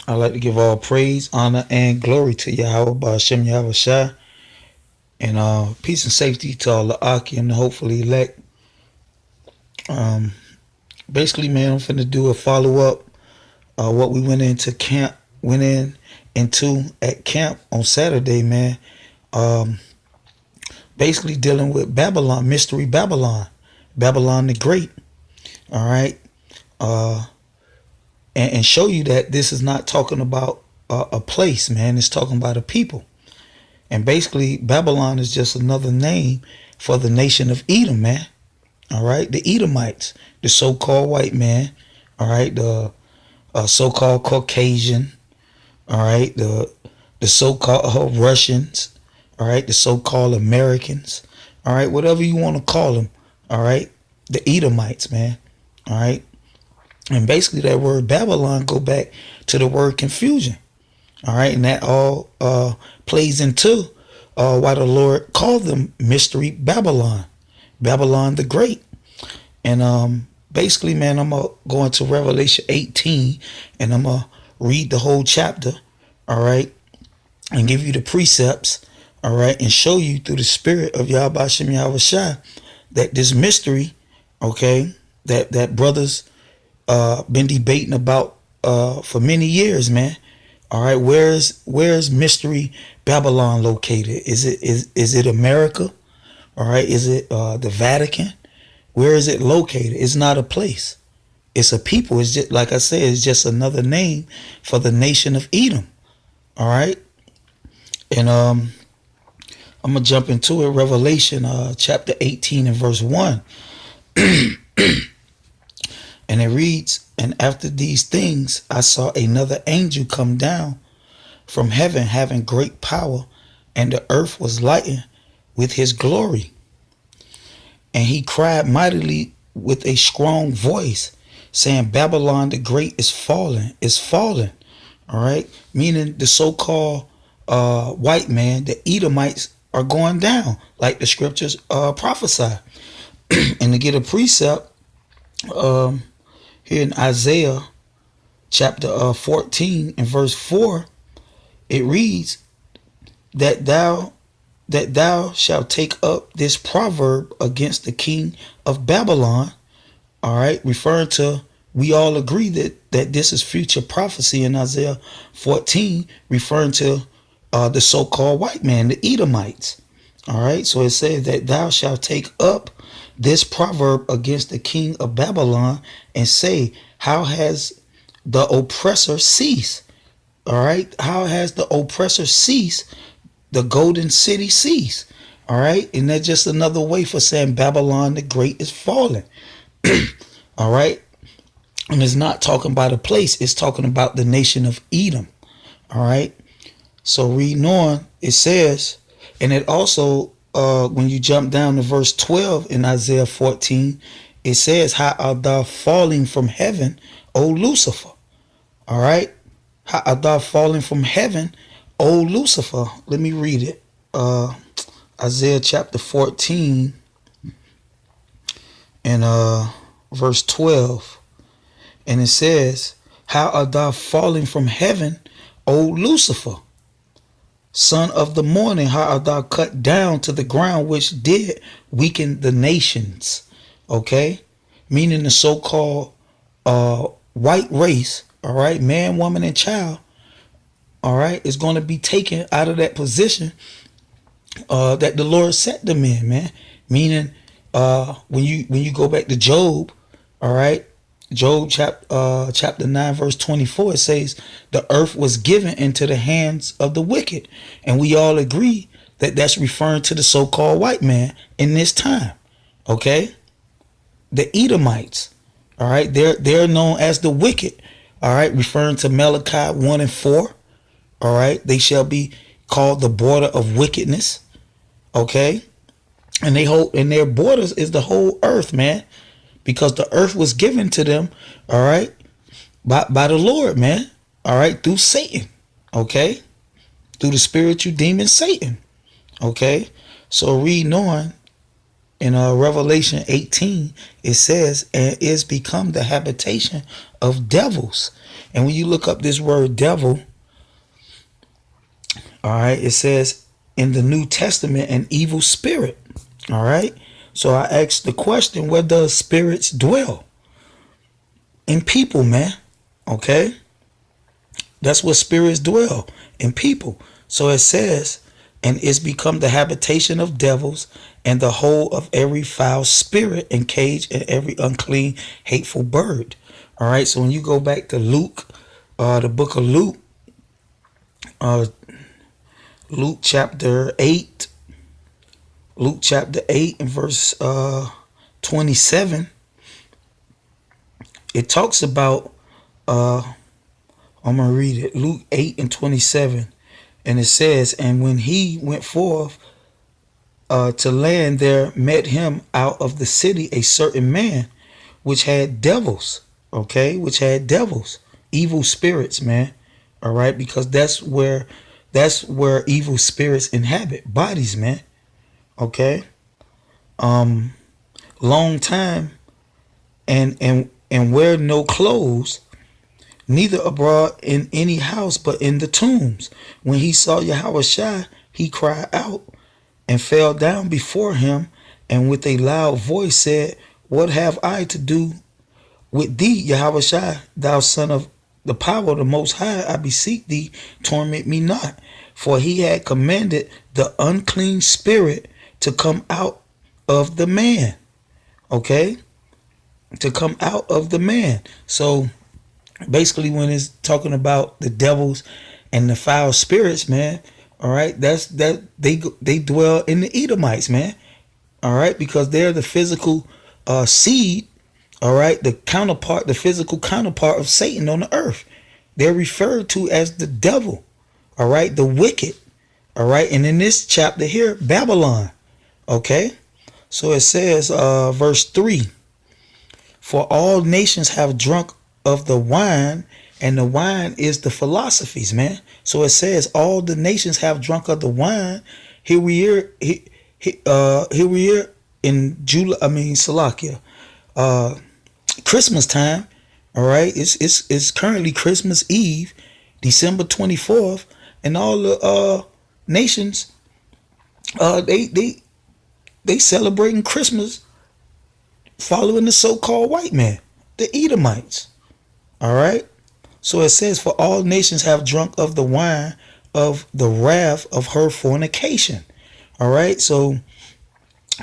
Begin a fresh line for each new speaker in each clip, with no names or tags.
I'd like to give all praise, honor, and glory to Yahweh, Ba'ashem Yahweh Shai, and peace and safety to all the Aki and hopefully elect. Um, Basically, man, I'm finna do a follow up. What we went into at camp on Saturday, man. Um, Basically dealing with Babylon, mystery Babylon, Babylon the Great. All right, uh, and show you that this is not talking about a place, man. It's talking about a people. And basically, Babylon is just another name for the nation of Edom, man. All right, the Edomites, the so-called white man. All right, the so-called Caucasian. All right, the so-called Russians. All right, the so-called Americans. All right, whatever you want to call them. All right, the Edomites, man. All right, and basically that word Babylon go back to the word confusion. All right, and that all plays into why the Lord called them mystery Babylon, Babylon the Great. And basically, man, I'm gonna go into Revelation 18, and I'm gonna read the whole chapter. All right, and give you the precepts. All right, and show you through the spirit of Yahweh Shem Yahweh Shai that this mystery, okay, that brothers been debating about for many years, man. All right, where's mystery Babylon located? Is it America? All right, is it the Vatican? Where is it located? It's not a place. It's a people. It's just like I said. It's just another name for the nation of Edom. All right, and I'm gonna jump into it. Revelation chapter 18 and verse 1, and it reads, "And after these things, I saw another angel come down from heaven, having great power, and the earth was lightened with his glory. And he cried mightily with a strong voice, saying, Babylon the Great is fallen, is fallen." All right, meaning the so-called white man, the Edomites, are going down, like the scriptures prophesy. And to get a precept, um, here in Isaiah chapter 14 and verse 4, it reads that thou shalt take up this proverb against the king of Babylon. All right, referring to, we all agree that this is future prophecy in Isaiah 14, referring to the so-called white man, the Edomites. All right, so it says that thou shalt take up this proverb against the king of Babylon and say, how has the oppressor ceased? All right, how has the oppressor ceased? The golden city ceased. All right, and that's just another way for saying Babylon the Great is fallen. All right, and it's not talking about a place, it's talking about the nation of Edom. All right, so reading on, it says, and it also, when you jump down to verse 12 in Isaiah 14, it says, how art thou falling from heaven, O Lucifer? All right, how art thou falling from heaven, O Lucifer? Let me read it. Isaiah chapter 14 and verse 12. And it says, how art thou falling from heaven, O Lucifer? Son of the morning, how art thou cut down to the ground, which did weaken the nations? Okay? Meaning the so-called white race, all right, man, woman, and child, all right, is going to be taken out of that position that the Lord set them in, man. Meaning, when you go back to Job, all right, Job chapter 9 verse 24, it says the earth was given into the hands of the wicked, and we all agree that that's referring to the so-called white man in this time. Okay, the Edomites, all right, they're known as the wicked, all right, referring to Malachi 1 and 4. All right, they shall be called the border of wickedness. Okay, and their borders is the whole earth, man, because the earth was given to them, all right, by the Lord, man, all right, through Satan, okay, through the spiritual demon Satan, okay. So reading on in Revelation 18, it says, and is become the habitation of devils And when you look up this word devil, all right, it says in the New Testament an evil spirit. All right. So I asked the question, where does spirits dwell? In people, man. Okay. That's where spirits dwell, in people. So it says, and it's become the habitation of devils and the whole of every foul spirit and cage and every unclean, hateful bird. All right. So when you go back to Luke, the book of Luke, uh, Luke chapter 8, Luke chapter 8 and verse 27, it talks about, I'm going to read it, Luke 8 and 27. And it says, and when he went forth to land, there met him out of the city a certain man which had devils, okay, which had devils, evil spirits, man. All right, because that's where evil spirits inhabit bodies, man. Okay. Long time and wear no clothes, neither abroad in any house, but in the tombs. When he saw Yahushua, he cried out and fell down before him, and with a loud voice said, what have I to do with thee, Yahushua, thou son of the power of the Most High? I beseech thee, torment me not. For he had commanded the unclean spirit to come out of the man. Okay? To come out of the man. So basically, when it's talking about the devils and the foul spirits, man, all right, that's that they dwell in the Edomites, man. All right, because they're the physical seed, all right, the physical counterpart of Satan on the earth. They're referred to as the devil, all right, the wicked, all right. And in this chapter here, Babylon, okay. So it says, verse 3, for all nations have drunk of the wine, and the wine is the philosophies, man. So it says all the nations have drunk of the wine. Here we are, here we are in Salakia, Christmas time. All right, it's currently Christmas Eve, December 24th, and all the nations, they celebrating Christmas, following the so-called white man, the Edomites. All right. So it says, for all nations have drunk of the wine of the wrath of her fornication. All right. So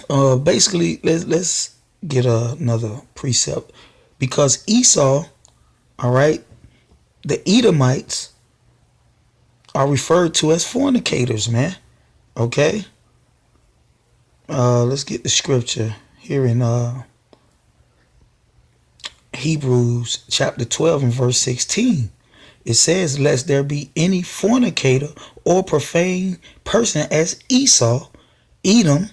basically, let's get another precept, because Esau, all right, the Edomites are referred to as fornicators, man. Okay. Let's get the scripture here in Hebrews chapter 12 and verse 16. It says, lest there be any fornicator or profane person as Esau, Edom,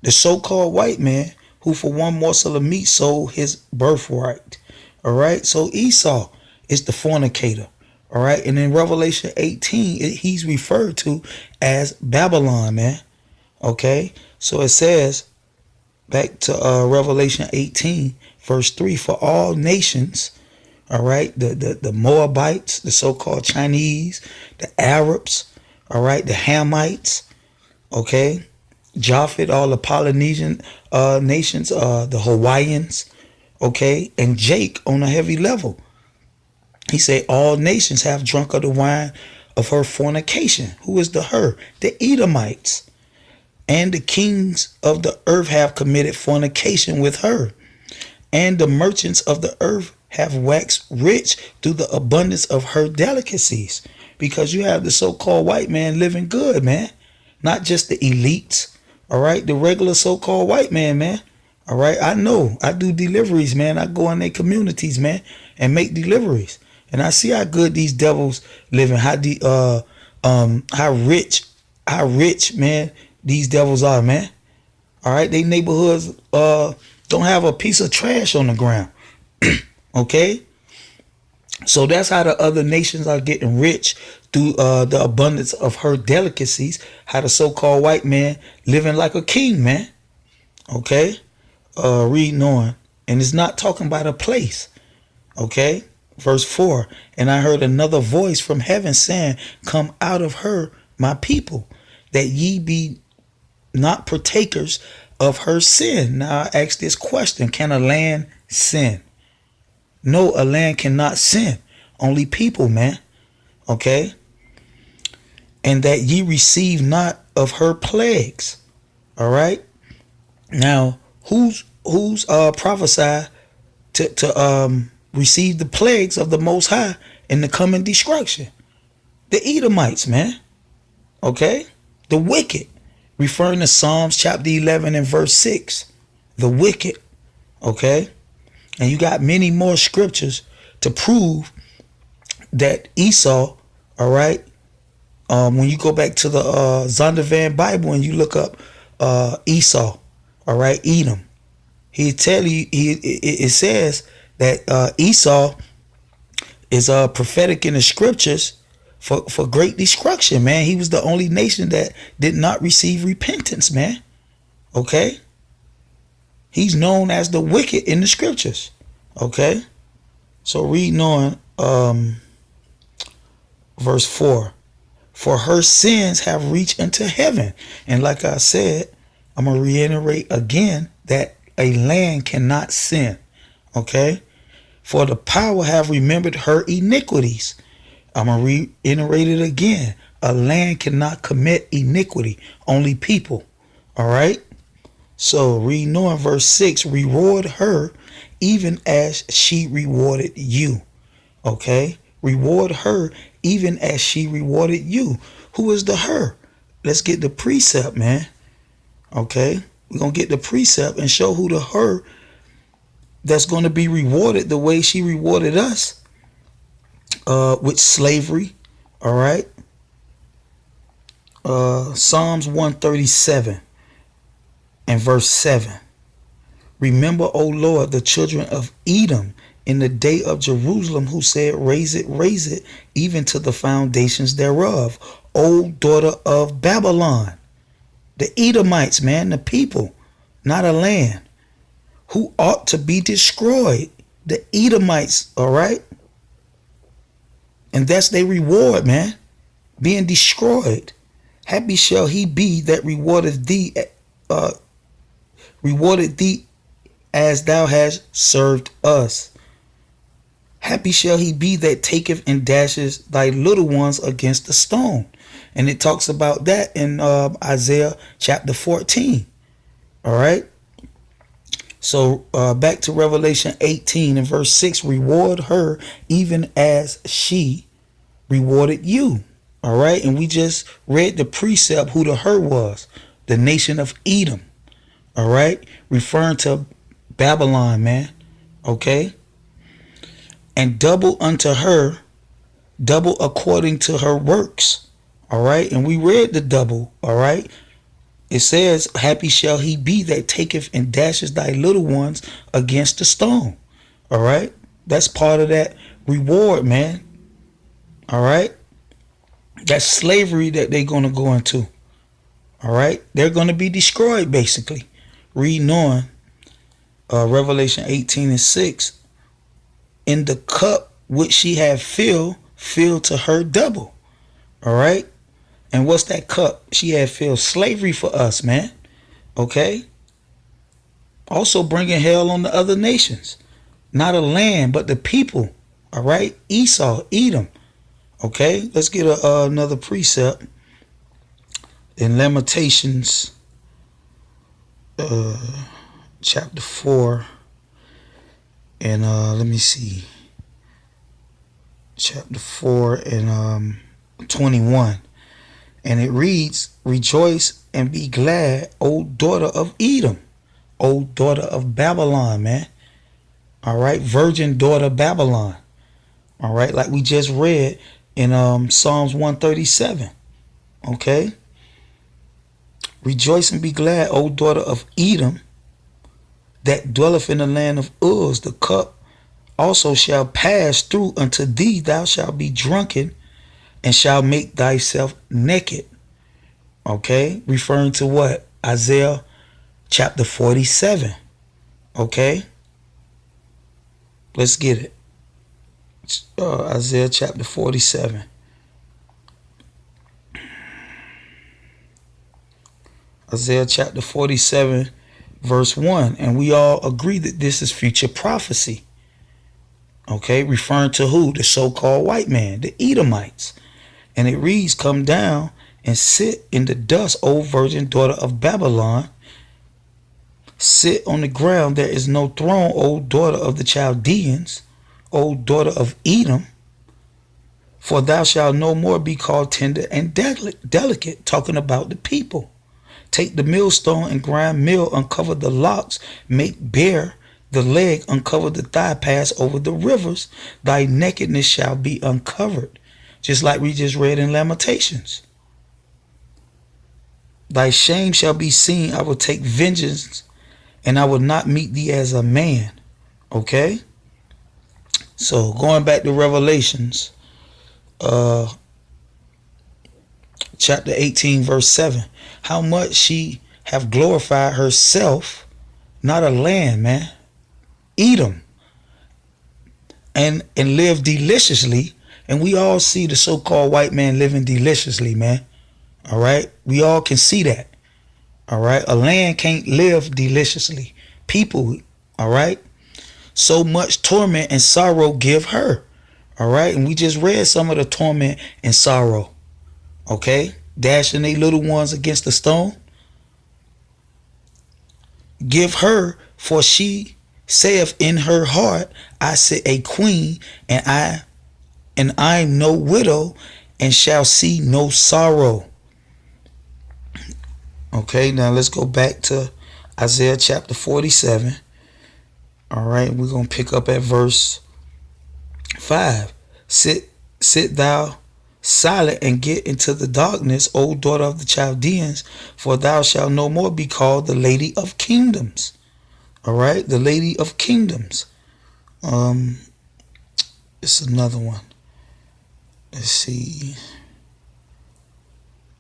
the so-called white man, who for one morsel of meat sold his birthright. All right. So Esau is the fornicator. All right. And in Revelation 18, he's referred to as Babylon, man. Okay. So it says, back to Revelation 18, verse 3, for all nations, all right, the Moabites, the so-called Chinese, the Arabs, all right, the Hamites, okay, Japhet, all the Polynesian nations, the Hawaiians, okay, and Jake on a heavy level. He said all nations have drunk of the wine of her fornication. Who is the her? The Edomites. And the kings of the earth have committed fornication with her. And the merchants of the earth have waxed rich through the abundance of her delicacies. Because you have the so-called white man living good, man. Not just the elites, all right? The regular so-called white man, man. All right? I know. I do deliveries, man. I go in their communities, man, and make deliveries. And I see how good these devils living, how rich, man, these devils are, man. All right, they neighborhoods don't have a piece of trash on the ground. Okay, so that's how the other nations are getting rich through the abundance of her delicacies. How the so-called white man living like a king, man. Okay, reading on, and it's not talking about a place. Okay, Verse 4, and I heard another voice from heaven saying, come out of her, my people, that ye be not partakers of her sin. Now I ask this question, can a land sin? No, a land cannot sin. Only people, man. Okay? And that ye receive not of her plagues. All right? Now, who's prophesied to receive the plagues of the Most High in the coming destruction? The Edomites, man. Okay? The wicked. Referring to Psalms chapter 11 and verse 6. The wicked. Okay? And you got many more scriptures to prove that Esau, all right, when you go back to the Zondervan Bible and you look up Esau, all right, Edom, he tell you, it says that Esau is prophetic in the scriptures for great destruction, man. He was the only nation that did not receive repentance, man. Okay? He's known as the wicked in the scriptures. Okay? So reading on verse 4. For her sins have reached into heaven. And like I said, I'm going to reiterate again that a land cannot sin. Okay? For the power have remembered her iniquities. I'm going to reiterate it again. A land cannot commit iniquity. Only people. All right? So reading on verse 6, reward her even as she rewarded you. Okay? Reward her even as she rewarded you. Who is the her? Let's get the precept, man. Okay? We're going to get the precept and show who the her that's going to be rewarded the way she rewarded us with slavery. All right? Psalms 137 and verse 7. Remember, O Lord, the children of Edom in the day of Jerusalem, who said, raise it, even to the foundations thereof. O daughter of Babylon. The Edomites, man, the people, not a land, who ought to be destroyed. The Edomites, all right? And that's their reward, man, being destroyed. Happy shall he be that rewarded thee as thou hast served us. Happy shall he be that taketh and dashes thy little ones against the stone. And it talks about that in Isaiah chapter 14. All right. So back to Revelation 18 and verse 6. Reward her even as she rewarded you. All right. And we just read the precept who the her was. The nation of Edom. All right. Referring to Babylon, man. Okay. And double unto her, double according to her works. All right. And we read the double. All right. It says, happy shall he be that taketh and dashes thy little ones against the stone. All right. That's part of that reward, man. All right. That's slavery that they're going to go into. All right. They're going to be destroyed, basically. Reading on Revelation 18 and 6. In the cup which she had filled to her double. All right. And what's that cup? She had filled slavery for us, man. Okay. Also bringing hell on the other nations. Not a land, but the people. All right. Esau, Edom. Okay. Let's get another precept in Lamentations chapter 4. And let me see. Chapter 4 and 21. And it reads, rejoice and be glad, O daughter of Edom, O daughter of Babylon, man. All right. Virgin daughter Babylon. All right. Like we just read in Psalms 137. Okay. Rejoice and be glad, O daughter of Edom, that dwelleth in the land of Uz. The cup also shall pass through unto thee. Thou shalt be drunken and shall make thyself naked. Okay. Referring to what? Isaiah chapter 47. Okay. Let's get it. Isaiah chapter 47. Isaiah chapter 47, verse 1. And we all agree that this is future prophecy. Okay, referring to who? The so-called white man, the Edomites. And it reads, "Come down and sit in the dust, O virgin daughter of Babylon. Sit on the ground, there is no throne, O daughter of the Chaldeans, O daughter of Edom. For thou shalt no more be called tender and delicate," talking about the people. "Take the millstone and grind meal, uncover the locks, make bare the leg, uncover the thigh, pass over the rivers. Thy nakedness shall be uncovered." Just like we just read in Lamentations. "Thy shame shall be seen. I will take vengeance, and I will not meet thee as a man." Okay? So going back to Revelations, chapter 18, verse 7. "How much she have glorified herself, not a land, man. Edom, and live deliciously." And we all see the so-called white man living deliciously, man. All right? We all can see that. All right? A land can't live deliciously. People, all right? "So much torment and sorrow give her." All right? And we just read some of the torment and sorrow. Okay? Dashing their little ones against the stone. "Give her, for she saith in her heart, I sit a queen, and I'm no widow, and shall see no sorrow." Okay, now let's go back to Isaiah chapter 47. All right, we're going to pick up at verse 5. Sit thou silent and get into the darkness, O daughter of the Chaldeans, for thou shalt no more be called the Lady of Kingdoms." All right, the Lady of Kingdoms. It's another one. Let's see.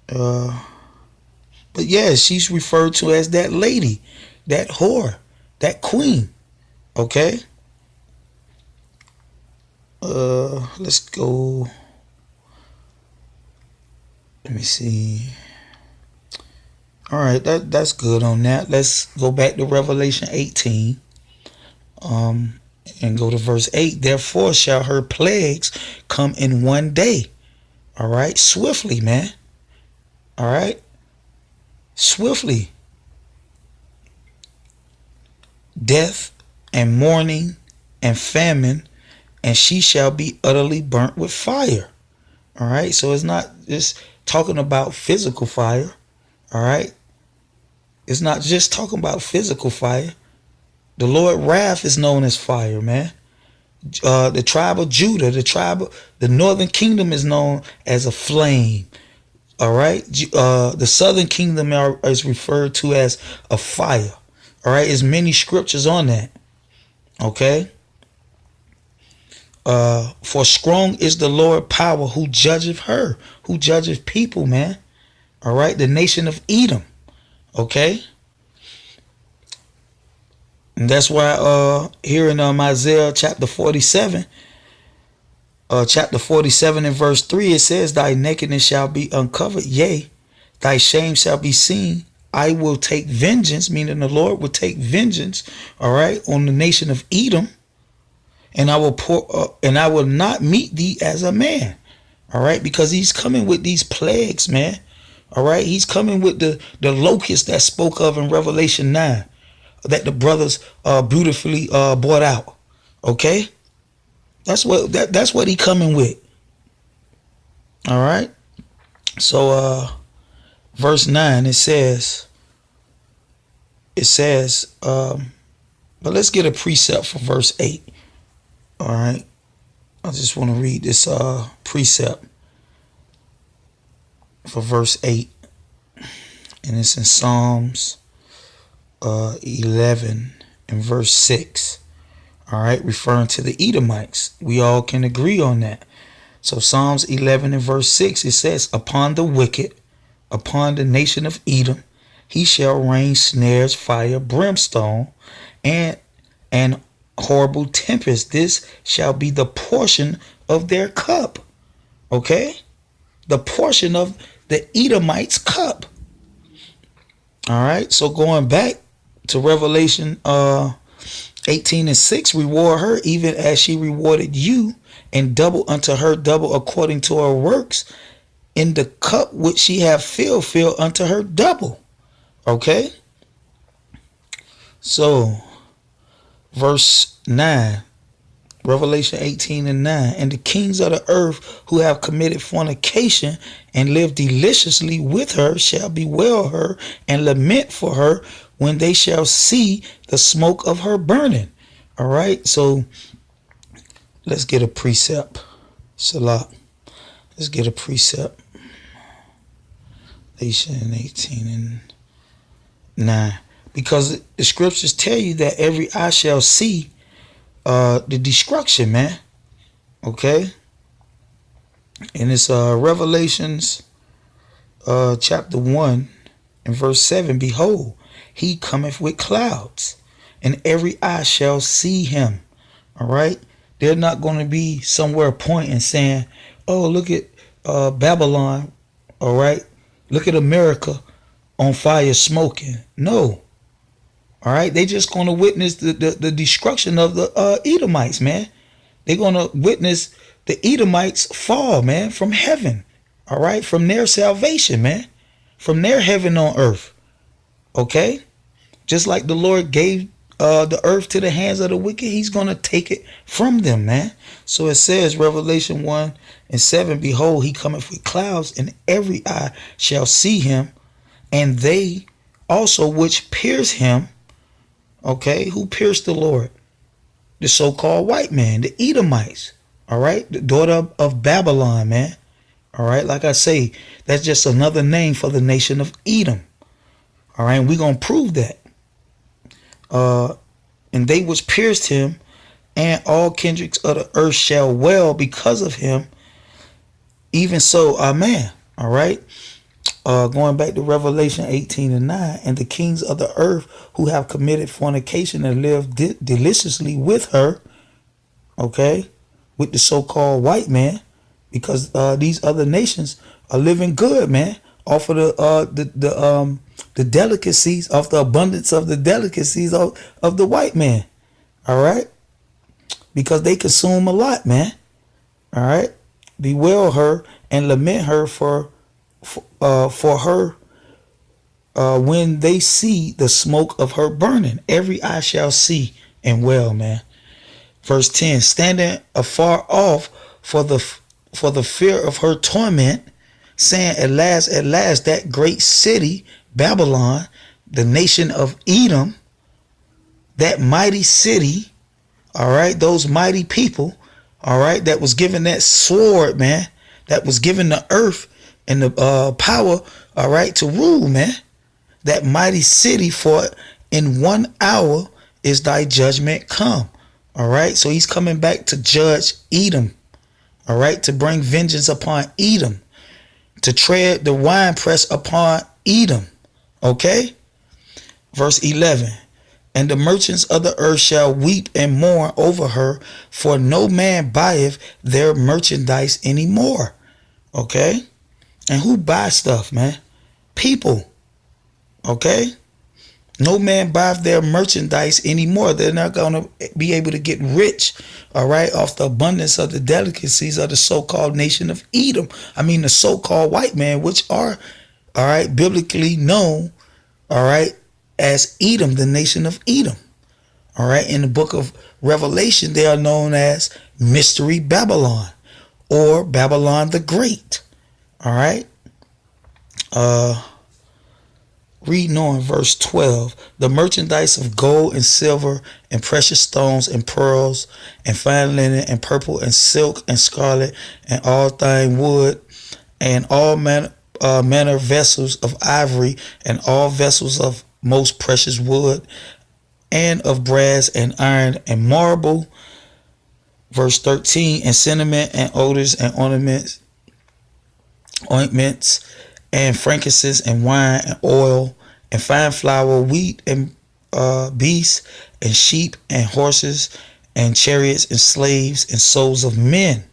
But yeah, she's referred to as that lady, that whore, that queen. Okay. Let's go. Let me see. All right, that's good on that. Let's go back to Revelation 18. And go to verse 8. "Therefore shall her plagues come in one day." All right, swiftly, man. All right, swiftly. "Death and mourning and famine, and she shall be utterly burnt with fire." All right, so it's not just talking about physical fire. All right, it's not just talking about physical fire. The Lord wrath is known as fire, man. The tribe of Judah, the northern kingdom is known as a flame. All right, the southern kingdom is referred to as a fire. All right, there's many scriptures on that. Okay. "For strong is the Lord power, who judgeth her," who judgeth people, man. All right, the nation of Edom. Okay. And that's why here in Isaiah chapter 47, and verse 3, it says, "Thy nakedness shall be uncovered, yea, thy shame shall be seen. I will take vengeance," meaning the Lord will take vengeance, all right, on the nation of Edom, "and I will not meet thee as a man." All right, because he's coming with these plagues, man. All right, he's coming with the locust that spoke of in Revelation 9. That the brothers beautifully brought out. Okay, that's what he coming with. All right, so verse 9, it says, but let's get a precept for verse 8. All right, I just want to read this precept for verse 8, and it's in Psalms 11 and verse 6. All right, referring to the Edomites. We all can agree on that. So Psalms 11 and verse 6, it says, "Upon the wicked, upon the nation of Edom, he shall rain snares, fire, brimstone, and horrible tempest. This shall be the portion of their cup. Okay? The portion of the Edomites' cup. All right? So going back to Revelation 18:6, reward her even as she rewarded you, and double unto her double according to her works. In the cup which she have filled, fill unto her double. Okay? So, verse 9, Revelation 18:9. And the kings of the earth who have committed fornication and live deliciously with her shall bewail her and lament for her when they shall see the smoke of her burning. All right, so let's get a precept. Salah. Let's get a precept. Revelation 18:9. Because the scriptures tell you that every eye shall see the destruction, man. Okay? And it's Revelations chapter 1 and verse 7. Behold, he cometh with clouds, and every eye shall see him. All right? They're not going to be somewhere pointing saying, oh, look at Babylon. All right? Look at America on fire smoking. No. All right? They just going to witness the destruction of the Edomites, man. They're going to witness the Edomites fall, man, from heaven. All right? From their salvation, man. From their heaven on earth. Okay? Just like the Lord gave the earth to the hands of the wicked, he's going to take it from them, man. So it says, Revelation 1:7, behold, he cometh with clouds, and every eye shall see him, and they also which pierce him. Okay, who pierced the Lord? The so-called white man, the Edomites. All right, the daughter of Babylon, man. All right, like I say, that's just another name for the nation of Edom. All right, and we're going to prove that. And they which pierced him, and all kindreds of the earth shall wail because of him. Even so, amen. All right. Going back to Revelation 18:9, and the kings of the earth who have committed fornication and lived deliciously with her, okay, with the so-called white man, because these other nations are living good, man, off of the delicacies, of the abundance of the delicacies of the white man. All right, because they consume a lot, man. All right, bewail her and lament her for her when they see the smoke of her burning. Every eye shall see and wail, man. Verse 10, standing afar off for the fear of her torment, saying, at last, that great city, Babylon, the nation of Edom, that mighty city, all right, those mighty people, all right, that was given that sword, man, that was given the earth and the power, all right, to rule, man. That mighty city, for in 1 hour is thy judgment come. All right, so he's coming back to judge Edom, all right, to bring vengeance upon Edom, to tread the winepress upon Edom. Okay, verse 11. And the merchants of the earth shall weep and mourn over her, for no man buyeth their merchandise anymore. Okay? And who buys stuff, man? People. Okay? No man buys their merchandise anymore. They're not going to be able to get rich, all right, off the abundance of the delicacies of the so-called nation of Edom. I mean, the so-called white man, which are, all right, biblically known, all right, as Edom, the nation of Edom. All right, in the book of Revelation, they are known as Mystery Babylon or Babylon the Great. All right. Reading on verse 12, the merchandise of gold and silver and precious stones and pearls and fine linen and purple and silk and scarlet and all thine wood and all manner vessels of ivory and all vessels of most precious wood and of brass and iron and marble. Verse 13, and cinnamon and odors and ointments and frankincense and wine and oil and fine flour, wheat and beasts and sheep and horses and chariots and slaves and souls of men.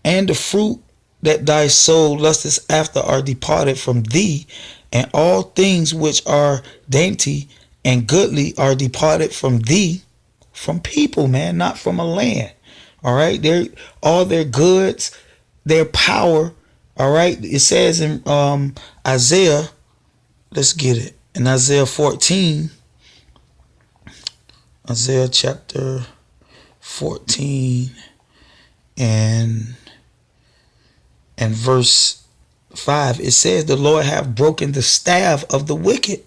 And the fruit that thy soul lusteth after are departed from thee, and all things which are dainty and goodly are departed from thee. From people, man, not from a land. All right, they're all their goods, their power. All right, it says in Isaiah, let's get it in Isaiah 14, Isaiah chapter 14 and verse 5. It says, the Lord hath broken the staff of the wicked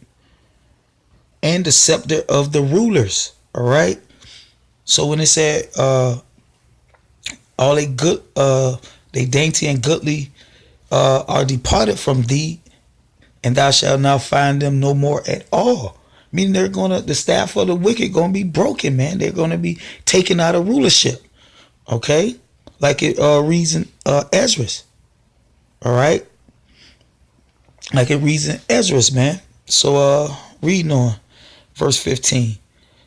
and the scepter of the rulers. All right. So when it said all they good, they dainty and goodly are departed from thee, and thou shalt not find them no more at all. Meaning the staff of the wicked gonna be broken, man. They're gonna be taken out of rulership. Okay, like it reads in Ezra's. All right, like it reads in Ezra's, man. So reading on verse 15,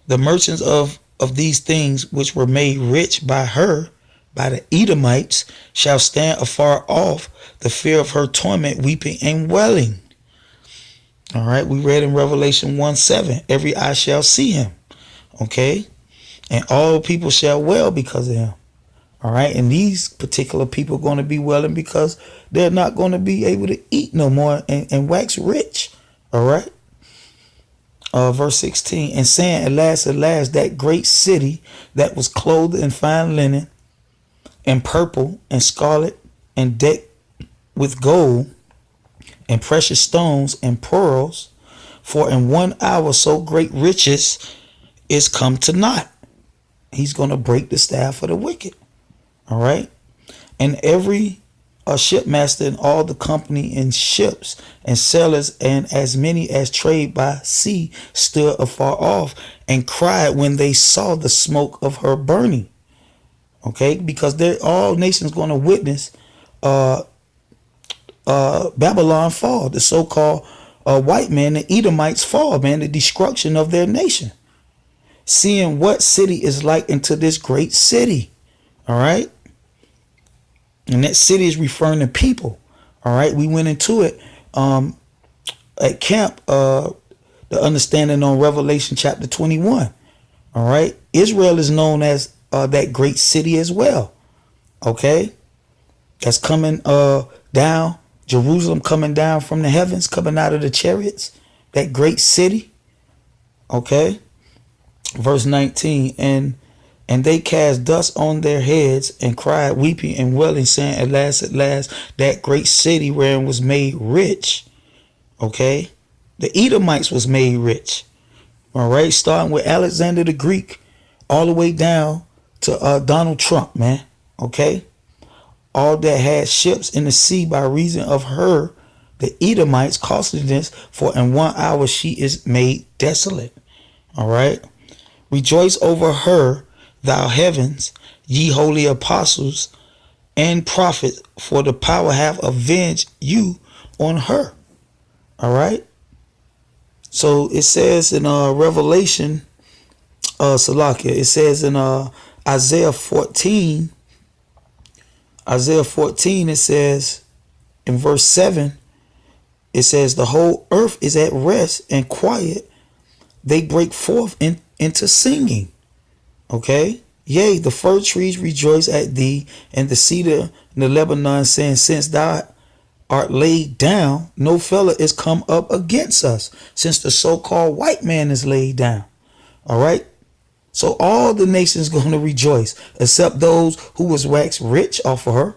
the merchants of these things which were made rich by her, by the Edomites, shall stand afar off, the fear of her torment, weeping and wailing. All right, we read in Revelation 1:7, every eye shall see him. Okay, and all people shall wail because of him. All right, and these particular people are going to be wailing because they're not going to be able to eat no more and wax rich. All right. Verse 16, and saying, alas, that great city that was clothed in fine linen and purple and scarlet and decked with gold and precious stones and pearls, for in 1 hour so great riches is come to naught. He's going to break the staff of the wicked. All right. And every shipmaster and all the company in ships and sailors and as many as trade by sea stood afar off and cried when they saw the smoke of her burning. Okay, because they're all nations going to witness Babylon fall, the so-called white man, the Edomites fall, man, the destruction of their nation. Seeing what city is like into this great city. All right. And that city is referring to people. All right. We went into it at camp, the understanding on Revelation chapter 21. All right. Israel is known as that great city as well. Okay. That's coming down. Jerusalem coming down from the heavens, coming out of the chariots. That great city. Okay. Verse 19. And they cast dust on their heads and cried, weeping and wailing, saying, alas, that great city wherein was made rich. Okay. The Edomites was made rich. All right. Starting with Alexander the Greek all the way down to Donald Trump, man. Okay. All that had ships in the sea by reason of her, the Edomites, costliness, for in 1 hour she is made desolate. All right. Rejoice over her, thou heavens, ye holy apostles and prophets, for the power hath avenged you on her. All right. So it says in Revelation, Salakia, it says in Isaiah 14, it says in verse 7, it says the whole earth is at rest and quiet. They break forth into singing. Okay. Yea, the fir trees rejoice at thee, and the cedar in the Lebanon, saying, since thou art laid down, no fella is come up against us. Since the so-called white man is laid down. All right. So all the nations going to rejoice, except those who was waxed rich off of her.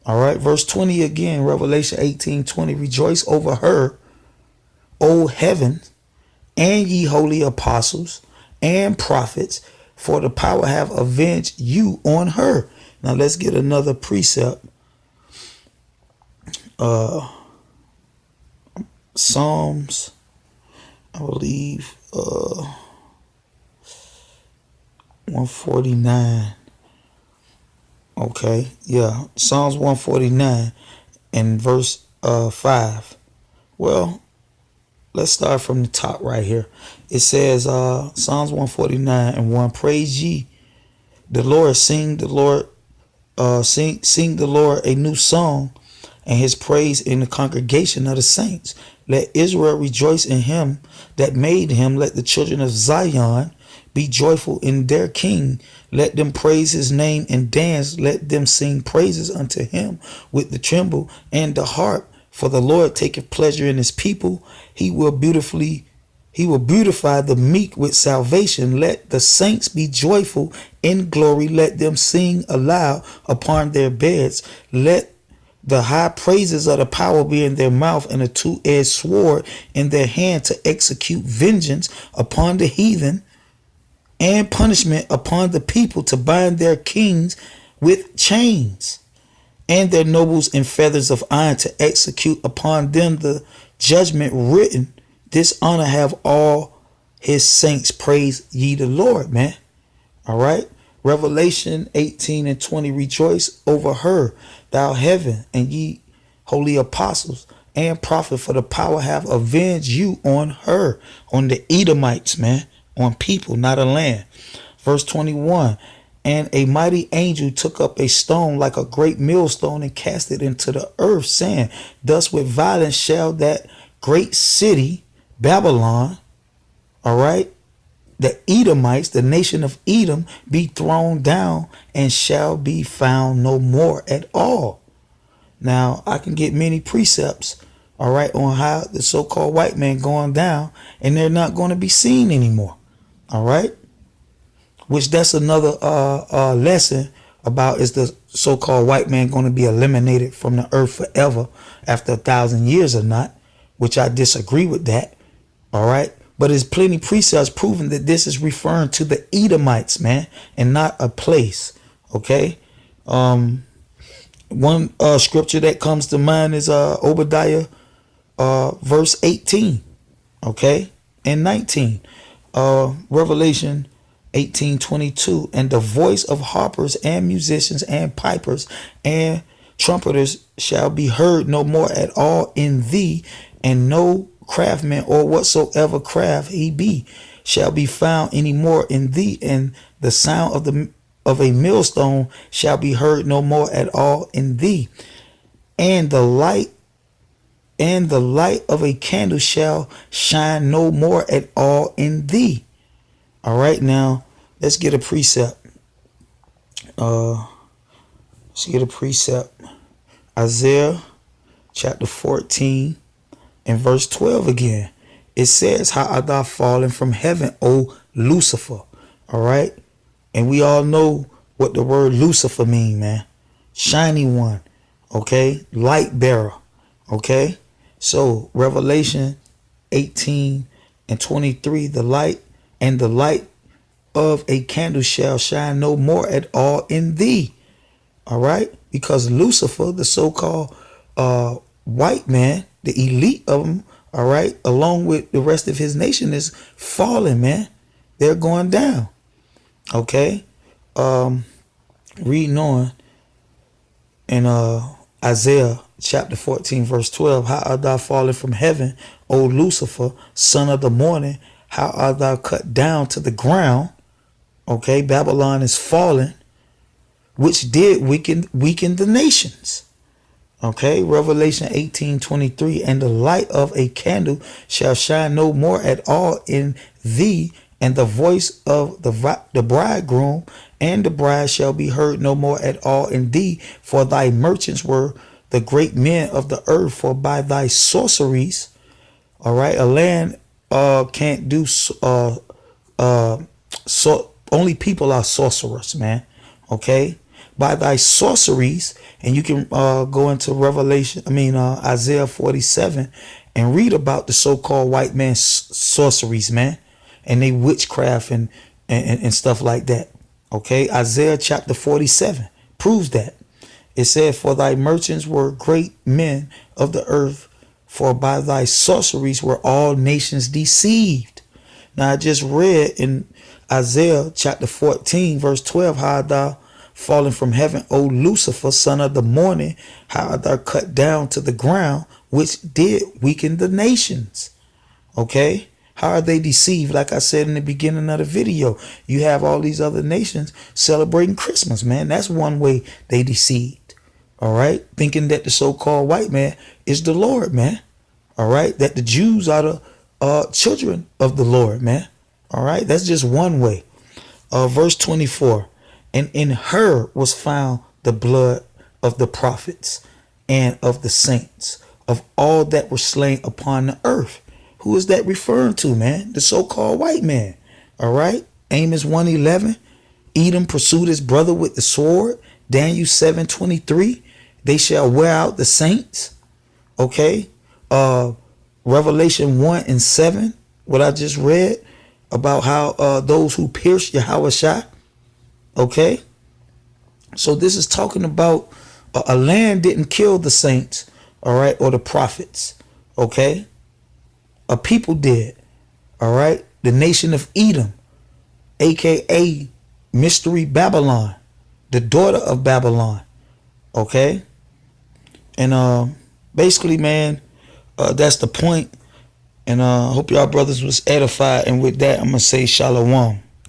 All right. Verse 20 again, Revelation 18:20. Rejoice over her, O heaven, and ye holy apostles and prophets, for the power have avenged you on her. Now let's get another precept. Psalms, I believe, 149. Okay, yeah, Psalms 149 and verse 5. Well, let's start from the top right here. It says Psalms 149:1, praise ye the Lord, sing the Lord a new song, and his praise in the congregation of the saints. Let Israel rejoice in him that made him. Let the children of Zion be joyful in their king. Let them praise his name and dance. Let them sing praises unto him with the timbrel and the harp. For the Lord taketh pleasure in his people. He will beautify the meek with salvation. Let the saints be joyful in glory. Let them sing aloud upon their beds. Let the high praises of the power be in their mouth, and a two-edged sword in their hand, to execute vengeance upon the heathen and punishment upon the people, to bind their kings with chains and their nobles in feathers of iron, to execute upon them the judgment written. This honor have all his saints. Praise ye the Lord, man. All right. Revelation 18:20. Rejoice over her, thou heaven, and ye holy apostles and prophets, for the power have avenged you on her, on the Edomites, man, on people, not a land. Verse 21. And a mighty angel took up a stone like a great millstone and cast it into the earth, saying, thus with violence shall that great city Babylon, all right, the Edomites, the nation of Edom, be thrown down and shall be found no more at all. Now, I can get many precepts, all right, on how the so-called white man going down, and they're not going to be seen anymore, all right? Which that's another lesson about, is the so-called white man going to be eliminated from the earth forever after 1,000 years or not, which I disagree with that, all right? But there's plenty precepts proving that this is referring to the Edomites, man, and not a place, okay? One scripture that comes to mind is Obadiah verse 18, okay, and 19. Revelation 18:22, and the voice of harpers and musicians and pipers and trumpeters shall be heard no more at all in thee, and no craftsman or whatsoever craft he be shall be found any more in thee, and the sound of a millstone shall be heard no more at all in thee, and the light of a candle shall shine no more at all in thee. All right, now let's get a precept. Isaiah chapter 14 and verse 12 again. It says, how art thou fallen from heaven, O Lucifer? All right. And we all know what the word Lucifer mean, man. Shiny one. Okay. Light bearer. Okay. So Revelation 18:23, the light of a candle shall shine no more at all in thee. All right. Because Lucifer, the so-called white man, the elite of them, all right, along with the rest of his nation, is falling, man. They're going down. Okay. Reading on in Isaiah chapter 14 verse 12, how art thou fallen from heaven, O Lucifer, son of the morning? How art thou cut down to the ground? Okay, Babylon is fallen, which did weaken the nations. Okay, Revelation 18:23, and the light of a candle shall shine no more at all in thee, and the voice of the bridegroom and the bride shall be heard no more at all in thee, for thy merchants were the great men of the earth, for by thy sorceries, all right, a land can't do so only people are sorcerers, man. Okay, by thy sorceries. And you can go into Isaiah 47 and read about the so-called white man's sorceries, man, and they witchcraft and stuff like that. Okay, Isaiah chapter 47 proves that. It said, for thy merchants were great men of the earth, for by thy sorceries were all nations deceived. Now I just read in Isaiah chapter 14 verse 12, how thou fallen from heaven, O Lucifer, son of the morning, how art thou cut down to the ground, which did weaken the nations. Okay? How are they deceived? Like I said in the beginning of the video, you have all these other nations celebrating Christmas, man. That's one way they deceived. All right? Thinking that the so-called white man is the Lord, man. All right? That the Jews are the children of the Lord, man. All right? That's just one way. Verse 24. And in her was found the blood of the prophets and of the saints, of all that were slain upon the earth. Who is that referring to, man? The so-called white man. All right. Amos 1:11. Edom pursued his brother with the sword. Daniel 7:23. They shall wear out the saints. Okay. Revelation 1:7. What I just read about how those who pierced Yahweh. Okay. So this is talking about a land didn't kill the saints, all right, or the prophets, okay? A people did, all right? The nation of Edom, aka Mystery Babylon, the daughter of Babylon, okay? And basically, man, that's the point. And I hope y'all brothers was edified. And with that, I'm gonna say shalom.